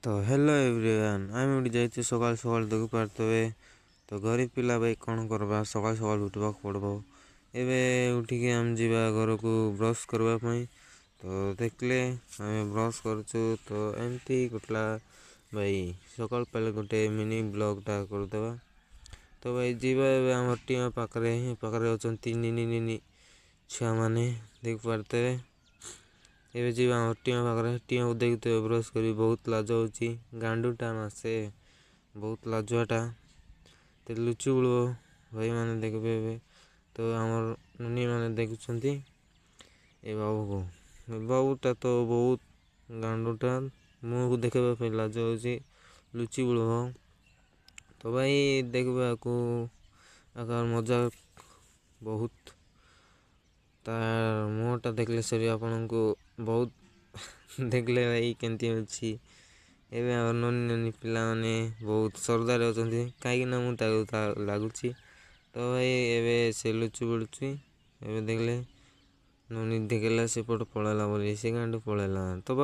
तो hello everyone आम उठी जाइए सकाल सकाल देखी पारे। तो गरीब पिला भाई कौन करवा सकाल सकाल उठवा पड़ो। एवं उठिकी आम जा घर को ब्रश करवाई। तो देखले आम ब्रश करचु तो एमती कटला भाई सकाल पहले गोटे मिनी ब्लॉगटा करदे। तो भाई जीवा आम टीम पाखे अच्छा नी छुआ मैंने देख पारे। एवं जीवा टीम पाखे टीम को देखते ब्रश कर बहुत लाज हो गांडूटा मासे बहुत लाजुआटा तो लुचु बुड़ भाई मैंने देखबे। तो आमर नुनी मैंने देखुं ए बाबू को बाबूटा तो बहुत गांडूटा मुँह को देखा लाज हो लुचि बुड़। तो भाई देखा आकार मजा बहुत तार मुहटा देखले सरी आपण को बहुत देखले भाई केमती अच्छी। एवं ननी ननी पिला माने बहुत सरदार होती कहीं मुझे लगुच। तो भाई एवं से लुचु बुड़ुची एवं देखले ननी देखला सेपट पड़ेला बोली से गांडू पड़ेला। तो